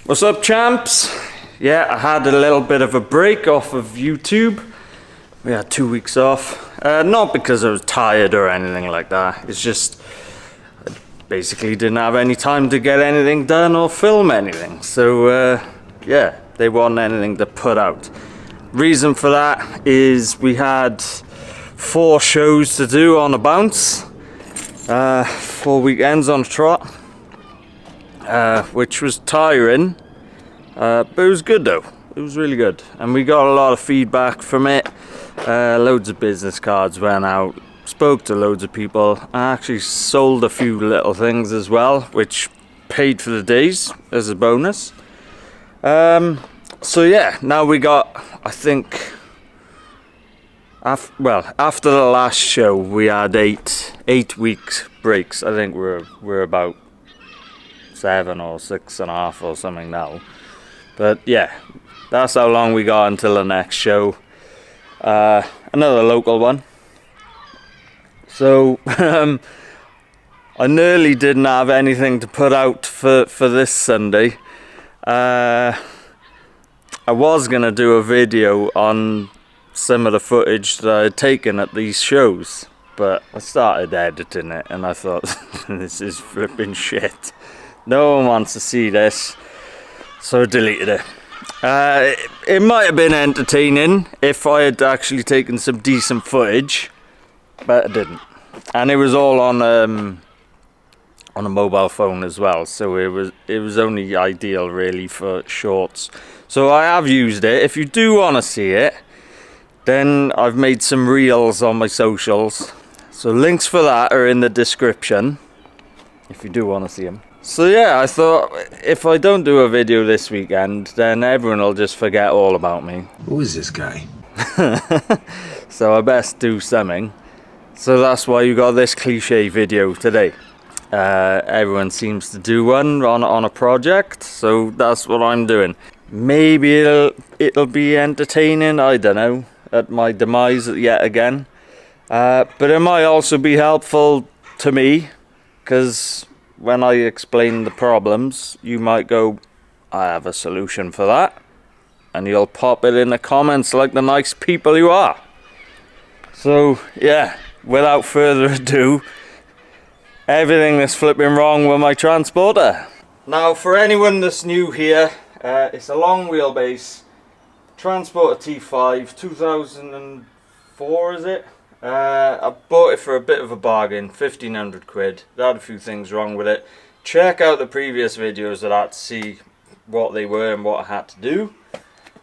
What's up, champs? Yeah, I had a little bit of a break off of YouTube. We had 2 weeks off. Not because I was tired or anything like that. It's just I basically didn't have any time to get anything done or film anything. So yeah, they want anything to put out. Reason for that is we had 4 shows to do on a bounce. 4 weekends on a trot. Which was tiring, but it was good though. It was really good, and we got a lot of feedback from it. Loads of business cards went out, spoke to loads of people. I actually sold a few little things as well, which paid for the days as a bonus. So yeah, now we got, I think, after the last show we had 8 weeks breaks. I think we're about 7 or 6.5 or something now, but yeah, that's how long we got until the next show. Another local one. So I nearly didn't have anything to put out for this Sunday. I was gonna do a video on some of the footage that I had taken at these shows, but I started editing it and I thought this is flipping shit. No one wants to see this, so I deleted it. It might have been entertaining if I had actually taken some decent footage, but I didn't. And it was all on a mobile phone as well, so it was only ideal really for shorts. So I have used it. If you do want to see it, then I've made some reels on my socials. So links for that are in the description if you do want to see them. So yeah, I thought if I don't do a video this weekend, then everyone will just forget all about me. Who is this guy? So I best do something. So that's why you got this cliche video today. Everyone seems to do one on a project, so that's what I'm doing. Maybe it'll be entertaining, I don't know, at my demise yet again. But it might also be helpful to me, because when I explain the problems, you might go, I have a solution for that. And you'll pop it in the comments like the nice people you are. So, yeah, without further ado, everything that's flipping wrong with my transporter. Now, for anyone that's new here, it's a long wheelbase Transporter T5, 2004 is it? I bought it for a bit of a bargain, 1,500 quid. There had a few things wrong with it. Check out the previous videos of that to see what they were and what I had to do.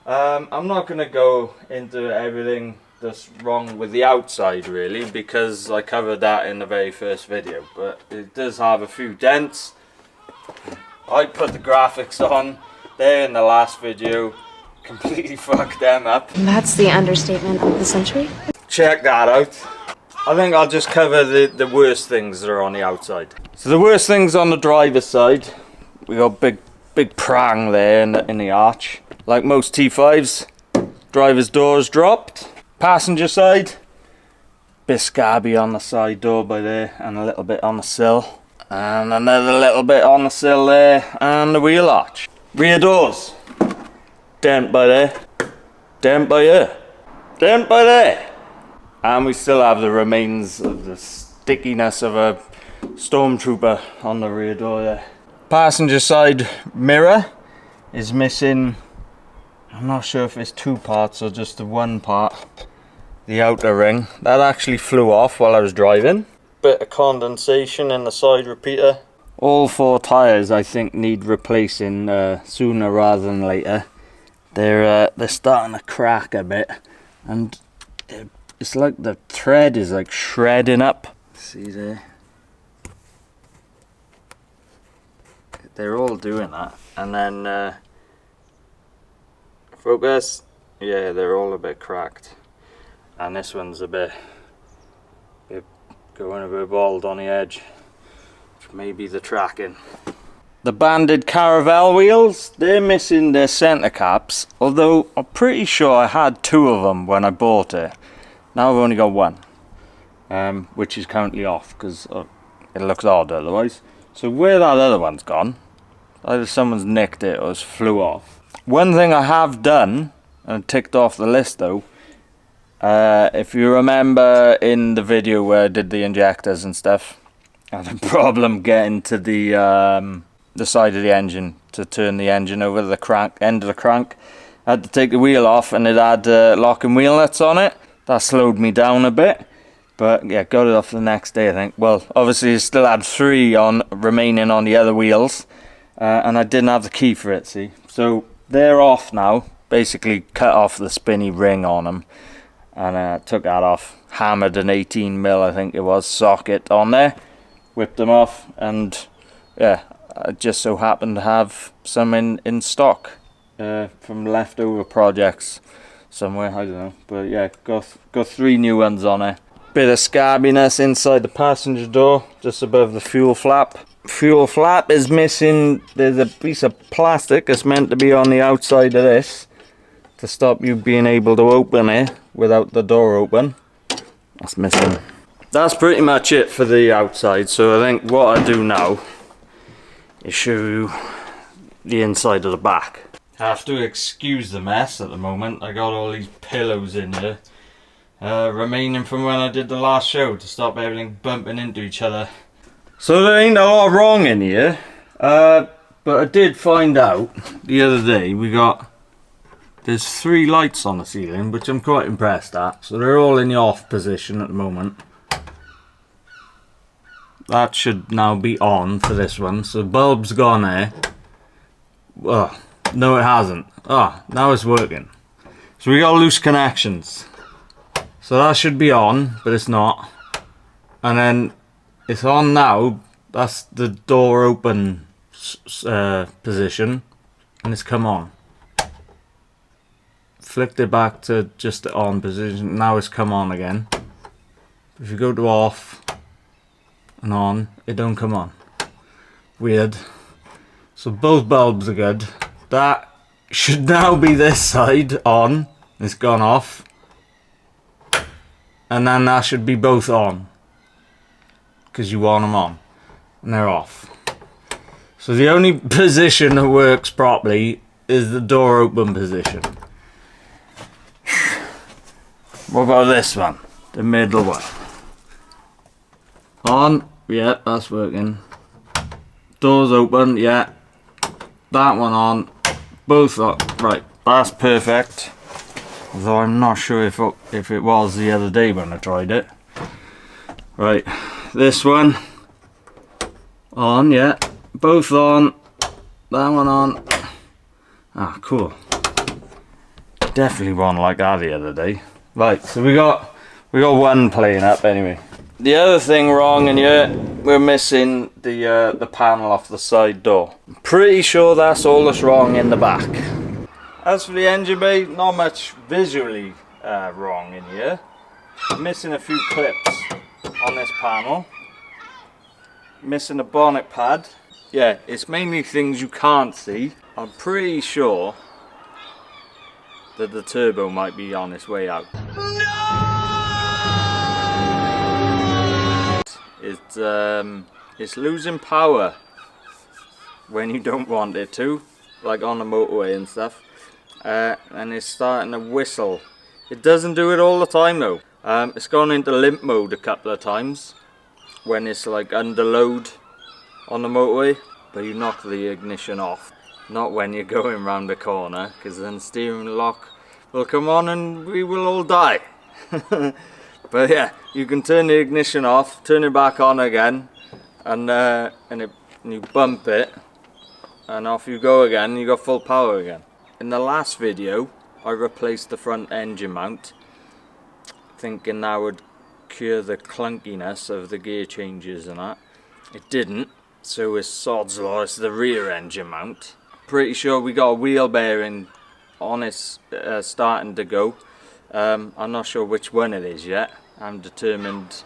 I'm not going to go into everything that's wrong with the outside really, because I covered that in the very first video, but it does have a few dents. I put the graphics on there in the last video, completely fucked them up. That's the understatement of the century. Check that out. I think I'll just cover the worst things that are on the outside. So the worst things on the driver's side, we got big prang there in the arch. Like most T5s, driver's door's dropped. Passenger side, bit scabby on the side door by there, and a little bit on the sill. And another little bit on the sill there, and the wheel arch. Rear doors, dent by there, dent by here, dent by there. And we still have the remains of the stickiness of a stormtrooper on the rear door there. Passenger side mirror is missing, I'm not sure if it's 2 parts or just the 1 part. The outer ring, that actually flew off while I was driving. Bit of condensation in the side repeater. All 4 tyres I think need replacing sooner rather than later. They're starting to crack a bit, and it's like the thread is like shredding up. See there? They're all doing that. And then focus. Yeah, they're all a bit cracked. And this one's a bit going a bit bald on the edge, which may be the tracking. The banded Caravelle wheels, they're missing their centre caps, although I'm pretty sure I had 2 of them when I bought it. Now I've only got 1, which is currently off because it looks odd otherwise. So where that other one's gone, Either someone's nicked it or it's flew off. One thing I have done, and ticked off the list though, if you remember in the video where I did the injectors and stuff, I had a problem getting to the side of the engine to turn the engine over the crank, end of the crank. I had to take the wheel off and it had locking wheel nuts on it. That slowed me down a bit. But yeah, got it off the next day I think. Well, obviously I still had 3 remaining on the other wheels. And I didn't have the key for it, see. So they're off now. Basically cut off the spinny ring on them. And took that off. Hammered an 18mm I think it was socket on there. Whipped them off. And yeah, I just so happened to have some in stock. From leftover projects somewhere, I don't know. But yeah, got 3 new ones on it. Bit of scabbiness inside the passenger door, just above the fuel flap. Fuel flap is missing. There's a piece of plastic that's meant to be on the outside of this to stop you being able to open it without the door open. That's missing. That's pretty much it for the outside. So I think what I do now is show you the inside of the back. I have to excuse the mess at the moment. I got all these pillows in here. Remaining from when I did the last show to stop everything bumping into each other. So there ain't a lot wrong in here, but I did find out the other day there's 3 lights on the ceiling, which I'm quite impressed at. So they're all in the off position at the moment. That should now be on for this one. So the bulb's gone there. Oh, no it hasn't. Ah, now it's working. So we got loose connections. So that should be on, but it's not. And then it's on now. That's the door open position. And it's come on. Flicked it back to just the on position. Now it's come on again. If you go to off and on, it don't come on. Weird. So both bulbs are good. That should now be this side on. It's gone off. And then that should be both on. Because you want them on. And they're off. So the only position that works properly is the door open position. What about this one? The middle one. On. Yeah, that's working. Doors open. Yeah. That one on. Both on. Right. That's perfect. Although I'm not sure if it was the other day when I tried it. Right, this one on, yeah, both on, that one on. Ah, cool. Definitely one like that the other day. Right, so we got one playing up anyway. The other thing wrong in here, we're missing the panel off the side door. I'm pretty sure that's all that's wrong in the back. As for the engine bay, not much visually wrong in here. I'm missing a few clips on this panel. Missing a bonnet pad. Yeah, it's mainly things you can't see. I'm pretty sure that the turbo might be on its way out. No! It's losing power when you don't want it to, like on the motorway and stuff. And it's starting to whistle. It doesn't do it all the time though. It's gone into limp mode a couple of times when it's like under load on the motorway, but you knock the ignition off. Not when you're going round the corner, because then the steering lock will come on and we will all die. But yeah, you can turn the ignition off, turn it back on again, and you bump it, and off you go again. You got full power again. In the last video, I replaced the front engine mount, thinking that would cure the clunkiness of the gear changes and that. It didn't, so it's sod's law, it's the rear engine mount. Pretty sure we got a wheel bearing on it starting to go. I'm not sure which one it is yet. I'm determined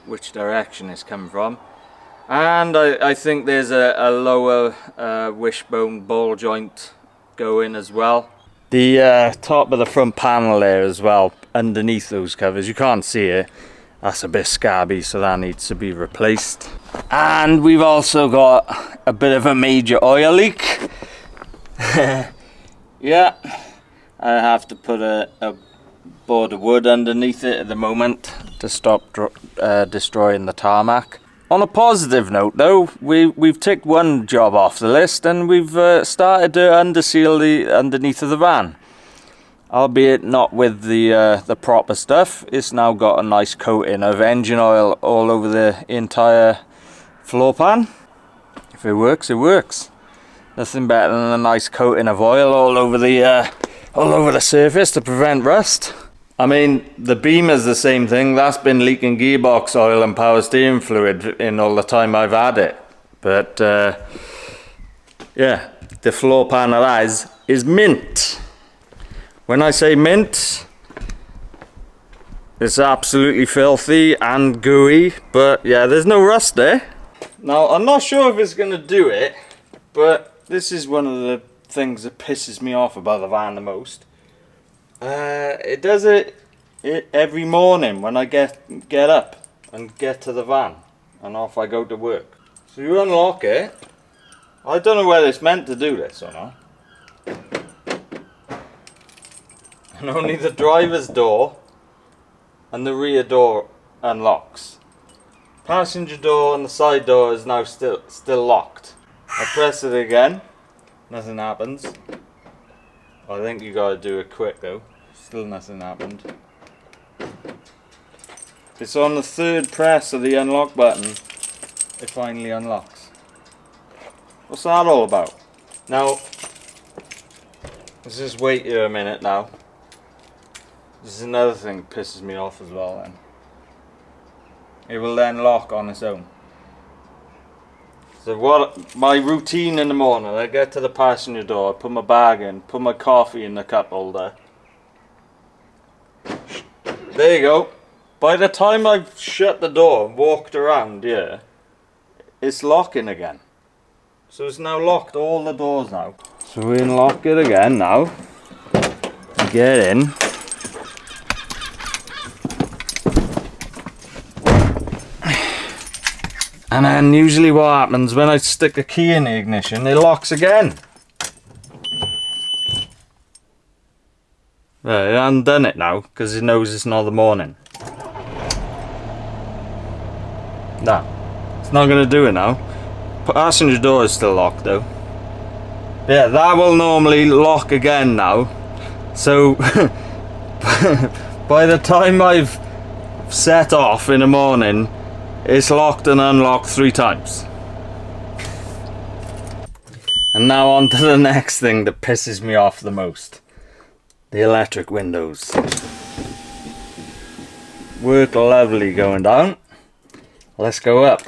which direction it's coming from. And I think there's a lower wishbone ball joint going as well. The top of the front panel there as well, underneath those covers, you can't see it, That's a bit scabby, so that needs to be replaced. And we've also got a bit of a major oil leak. Yeah, I have to put a board of wood underneath it at the moment to stop destroying the tarmac. On a positive note though, we've ticked one job off the list, and we've started to underseal the underneath of the van. Albeit not with the proper stuff. It's now got a nice coating of engine oil all over the entire floor pan. If it works, it works. Nothing better than a nice coating of oil all over the surface to prevent rust. I mean, the Beamer's the same thing. That's been leaking gearbox oil and power steering fluid in all the time I've had it. But yeah, the floor pan of that is mint. When I say mint, it's absolutely filthy and gooey, but yeah, there's no rust there. Now, I'm not sure if it's going to do it, but this is one of the things that pisses me off about the van the most. It does it every morning when I get up and get to the van, and off I go to work. So you unlock it. I don't know whether it's meant to do this or not. And only the driver's door and the rear door unlocks. Passenger door and the side door is now still locked. I press it again, nothing happens. I think you gotta do it quick though. Still nothing happened. It's on the third press of the unlock button. It finally unlocks. What's that all about? Now, let's just wait here a minute now. This is another thing that pisses me off as well then. It will then lock on its own. So what my routine in the morning, I get to the passenger door, I put my bag in, put my coffee in the cup holder. There you go. By the time I've shut the door and walked around here, it's locking again. So it's now locked all the doors now. So we unlock it again now. Get in. And then usually what happens when I stick a key in the ignition, it locks again. Well, it hasn't done it now because it knows it's not the morning. No, it's not going to do it now. Passenger door is still locked though. Yeah, that will normally lock again now. So by the time I've set off in the morning, it's locked and unlocked 3 times. And now on to the next thing that pisses me off the most. The electric windows. Work lovely going down. Let's go up.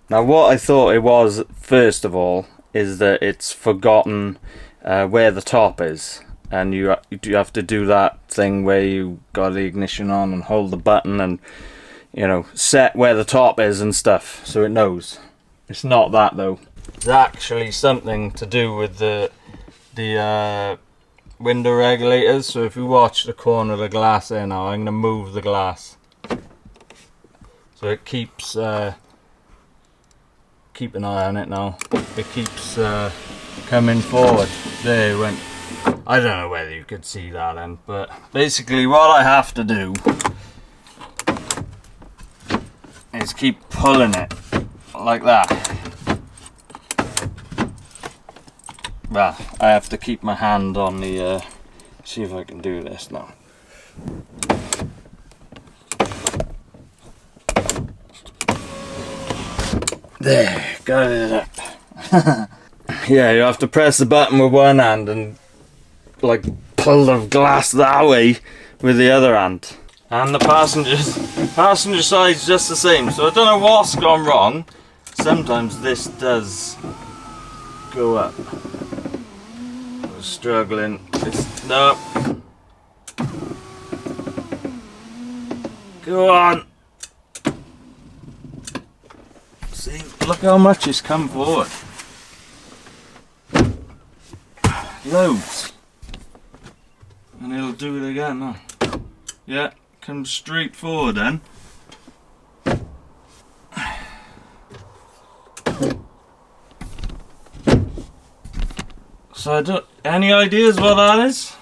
Now what I thought it was, first of all, is that it's forgotten where the top is, and you have to do that thing where you got the ignition on and hold the button and, you know, set where the top is and stuff so it knows. It's not that though. It's actually something to do with the window regulators. So if you watch the corner of the glass there now, I'm going to move the glass so it keeps keep an eye on it now. It keeps coming forward. There it went. I don't know whether you could see that then, but basically what I have to do is keep pulling it like that. Well, I have to keep my hand on the see if I can do this now. There, got it up. Yeah, you have to press the button with one hand and like pull the glass that way with the other hand. And the passenger side's just the same. So I don't know what's gone wrong. Sometimes this does go up. I'm struggling. No. Go on. See, look how much it's come forward. Loads. And it'll do it again, huh? Yeah, come straight forward then. So I don't, any ideas what that is?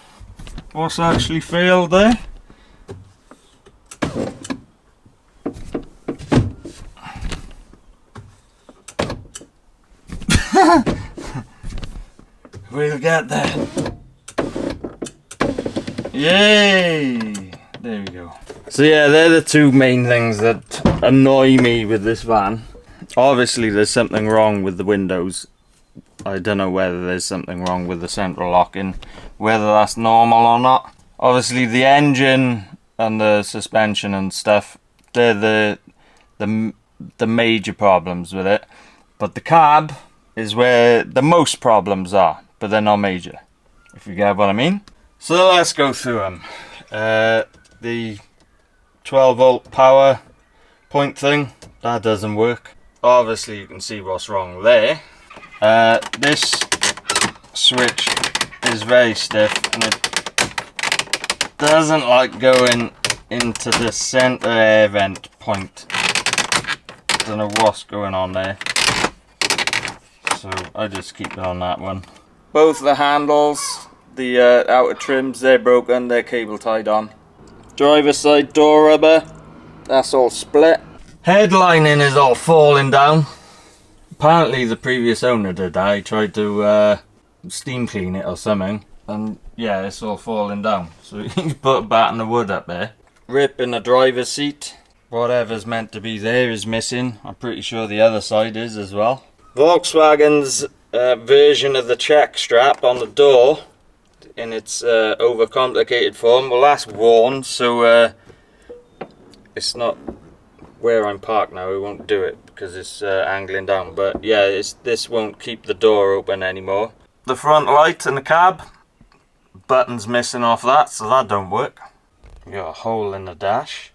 What's actually failed there? We'll get there. Yay! There we go. So yeah, they're the two main things that annoy me with this van. Obviously there's something wrong with the windows. I don't know whether there's something wrong with the central locking, whether that's normal or not. Obviously the engine and the suspension and stuff, they're the major problems with it. But the cab is where the most problems are, but they're not major, if you get what I mean. So let's go through them. The 12 volt power point thing, that doesn't work. Obviously you can see what's wrong there. This switch is very stiff and it doesn't like going into the center air vent point. Don't know what's going on there, so I just keep it on that one. Both the handles, the outer trims, they're broken, they're cable tied on. Driver's side door rubber, that's all split. Headlining is all falling down. Apparently the previous owner did that. He tried to steam clean it or something, and yeah, it's all falling down. So he put a batten of wood up there. Rip in the driver's seat. Whatever's meant to be there is missing. I'm pretty sure the other side is as well. Volkswagen's version of the check strap on the door in its overcomplicated form, well, that's worn, so it's not where I'm parked now. It won't do it because it's angling down, but yeah, this won't keep the door open anymore. The front light in the cab, button's missing off that, so that don't work. You got a hole in the dash.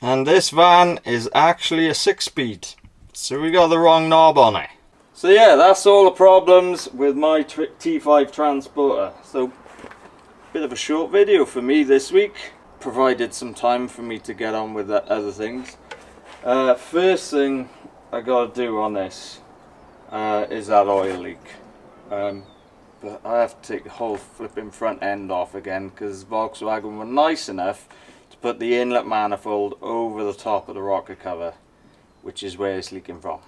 And this van is actually a 6-speed, so we got the wrong knob on it. So yeah, that's all the problems with my T5 Transporter. So, bit of a short video for me this week. Provided some time for me to get on with the other things. First thing I gotta do on this is that oil leak. But I have to take the whole flipping front end off again because Volkswagen were nice enough to put the inlet manifold over the top of the rocker cover, which is where it's leaking from.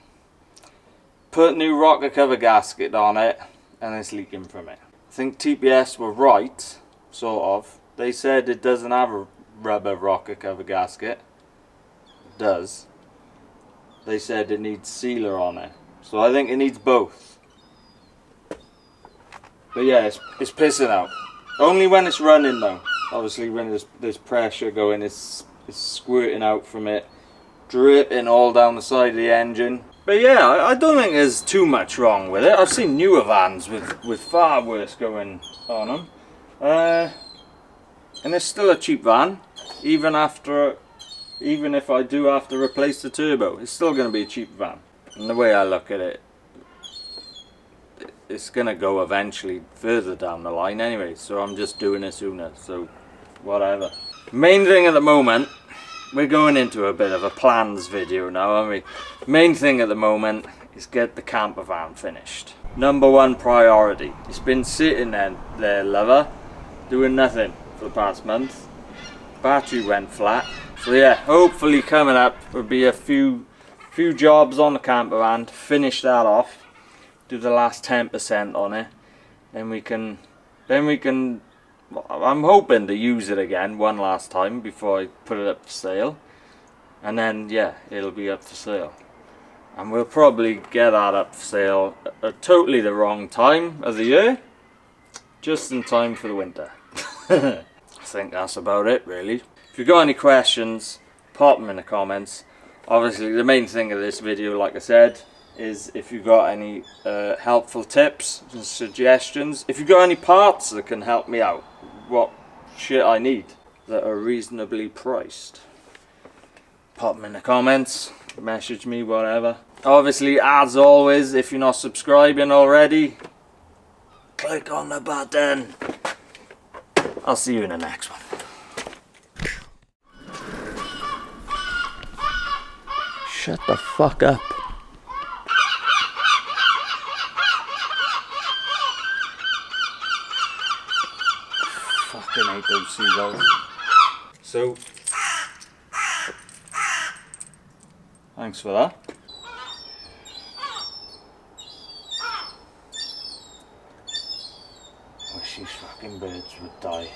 Put new rocker cover gasket on it and it's leaking from it. I think TPS were right, sort of. They said it doesn't have a rubber rocker cover gasket. It does. They said it needs sealer on it, so I think it needs both. But yeah, it's pissing out. Only when it's running though. Obviously when there's pressure going, it's squirting out from it, dripping all down the side of the engine. But yeah, I don't think there's too much wrong with it. I've seen newer vans with far worse going on them. And it's still a cheap van, even if I do have to replace the turbo, it's still going to be a cheap van. And the way I look at it, it's going to go eventually further down the line anyway, so I'm just doing it sooner, so whatever. Main thing at the moment, we're going into a bit of a plans video now, aren't we? Main thing at the moment is get the camper van finished. #1 priority. It's been sitting there, lover, doing nothing for the past month. Battery went flat. So yeah, hopefully coming up will be a few jobs on the camper van to finish that off. Do the last 10% on it. Then we can I'm hoping to use it again one last time before I put it up for sale. And then yeah, it'll be up for sale. And we'll probably get that up for sale at totally the wrong time of the year. Just in time for the winter. I think that's about it really. If you've got any questions, pop them in the comments. Obviously the main thing of this video, like I said, is if you've got any helpful tips and suggestions. If you've got any parts that can help me out, what shit I need that are reasonably priced, pop them in the comments, message me, whatever. Obviously, as always, if you're not subscribing already, click on the button. I'll see you in the next one. Shut the fuck up. Fucking hate those seagulls. So, thanks for that. Wish these fucking birds would die.